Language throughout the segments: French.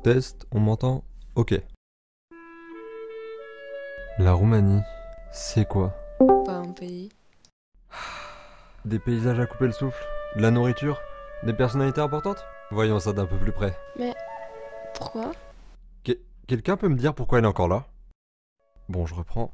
Test, on m'entend? Ok. La Roumanie, c'est quoi? Pas un pays. Des paysages à couper le souffle? De la nourriture? Des personnalités importantes? Voyons ça d'un peu plus près. Mais pourquoi? Quelqu'un peut me dire pourquoi elle est encore là? Bon, je reprends.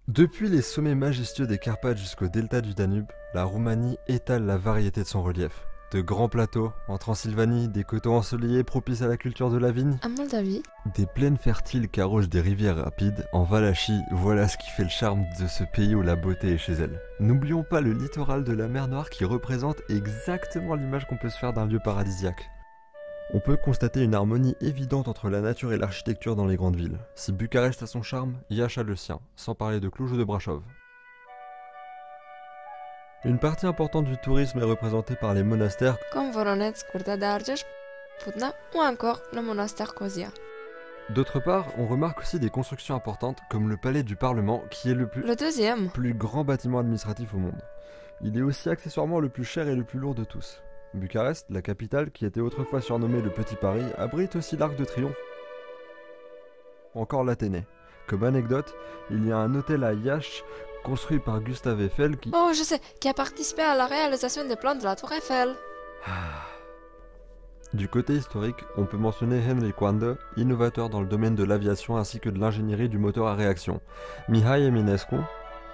Depuis les sommets majestueux des Carpates jusqu'au delta du Danube, la Roumanie étale la variété de son relief. De grands plateaux, en Transylvanie, des coteaux ensoleillés propices à la culture de la vigne, À Moldavie? des plaines fertiles qu'arrosent des rivières rapides, en Valachie, voilà ce qui fait le charme de ce pays où la beauté est chez elle. N'oublions pas le littoral de la mer Noire qui représente exactement l'image qu'on peut se faire d'un lieu paradisiaque. On peut constater une harmonie évidente entre la nature et l'architecture dans les grandes villes. Si Bucarest a son charme, Iași a le sien, sans parler de Cluj ou de Brașov. Une partie importante du tourisme est représentée par les monastères Comme Voronezh, Curtea de Argeș, Putna ou encore le monastère Cozia. D'autre part, on remarque aussi des constructions importantes comme le palais du Parlement qui est le Le deuxième? plus grand bâtiment administratif au monde. Il est aussi accessoirement le plus cher et le plus lourd de tous. Bucarest, la capitale, qui était autrefois surnommée le Petit Paris, abrite aussi l'Arc de Triomphe. Encore l'Athénée. Comme anecdote, il y a un hôtel à Iași construit par Gustave Eiffel qui... Oh, je sais, qui a participé à la réalisation des plans de la Tour Eiffel. Du côté historique, on peut mentionner Henri Coandă, innovateur dans le domaine de l'aviation ainsi que de l'ingénierie du moteur à réaction, Mihai Eminescu,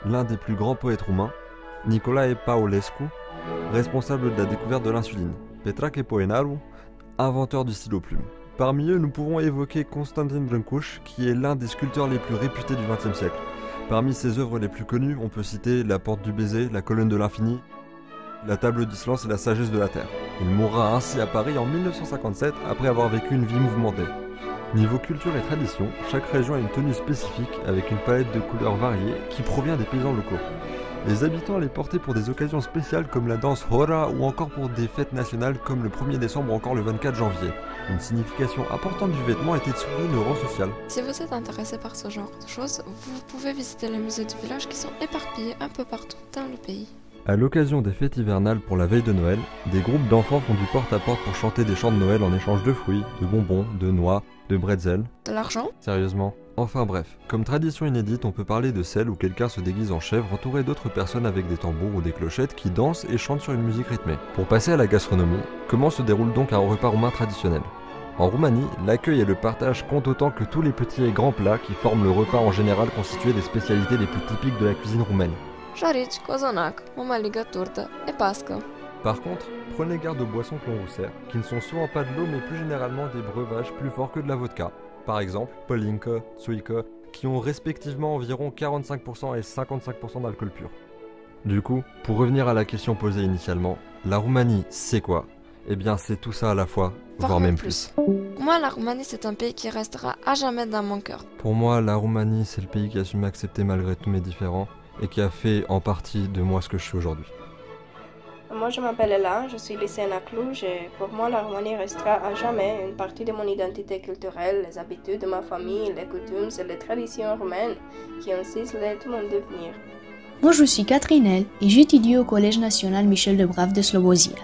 l'un des plus grands poètes roumains, Nicolae Paulescu, responsable de la découverte de l'insuline, Petrache Poenaru, inventeur du stylo plume. Parmi eux, nous pouvons évoquer Constantin Brâncuș, qui est l'un des sculpteurs les plus réputés du XXe siècle. Parmi ses œuvres les plus connues, on peut citer La Porte du Baiser, La Colonne de l'Infini, La Table du Silence et La Sagesse de la Terre. Il mourra ainsi à Paris en 1957 après avoir vécu une vie mouvementée. Niveau culture et tradition, chaque région a une tenue spécifique avec une palette de couleurs variées qui provient des paysans locaux. Les habitants les portaient pour des occasions spéciales comme la danse Hora ou encore pour des fêtes nationales comme le 1er décembre ou encore le 24 janvier. Une signification importante du vêtement était de souligner le rang social. Si vous êtes intéressé par ce genre de choses, vous pouvez visiter les musées du village qui sont éparpillés un peu partout dans le pays. À l'occasion des fêtes hivernales pour la veille de Noël, des groupes d'enfants font du porte-à-porte pour chanter des chants de Noël en échange de fruits, de bonbons, de noix, de bretzel. De l'argent? Sérieusement? Enfin bref, comme tradition inédite, on peut parler de celle où quelqu'un se déguise en chèvre entouré d'autres personnes avec des tambours ou des clochettes qui dansent et chantent sur une musique rythmée. Pour passer à la gastronomie, comment se déroule donc un repas roumain traditionnel? En Roumanie, l'accueil et le partage comptent autant que tous les petits et grands plats qui forment le repas en général constitué des spécialités les plus typiques de la cuisine roumaine. Jarici, cozonac, mămăligă turtă et pască. Par contre, prenez garde aux boissons que l'on vous sert, qui ne sont souvent pas de l'eau mais plus généralement des breuvages plus forts que de la vodka. Par exemple, Polinka, Tsuika, qui ont respectivement environ 45% et 55% d'alcool pur. Du coup, pour revenir à la question posée initialement, la Roumanie, c'est quoi? Eh bien, c'est tout ça à la fois, voire même plus. Moi, la Roumanie, c'est un pays qui restera à jamais dans mon cœur. Pour moi, la Roumanie, c'est le pays qui a su m'accepter malgré tous mes différends et qui a fait en partie de moi ce que je suis aujourd'hui. Moi, je m'appelle Ella, je suis lycéenne à Cluj et pour moi, la Roumanie restera à jamais une partie de mon identité culturelle, les habitudes de ma famille, les coutumes et les traditions roumaines qui insistent tout mon devenir. Moi, je suis Catherine L et j'étudie au Collège national Michel de Brave de Slobozia.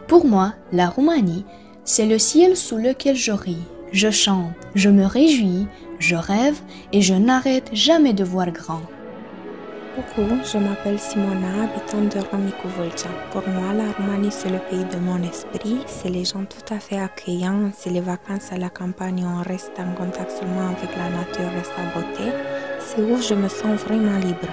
Pour moi, la Roumanie, c'est le ciel sous lequel je ris, je chante, je me réjouis, je rêve et je n'arrête jamais de voir grand. Coucou, je m'appelle Simona, habitante de Romicu Vâlcea. Pour moi, la Roumanie, c'est le pays de mon esprit, c'est les gens tout à fait accueillants, c'est les vacances à la campagne où on reste en contact seulement avec la nature et sa beauté, c'est où je me sens vraiment libre.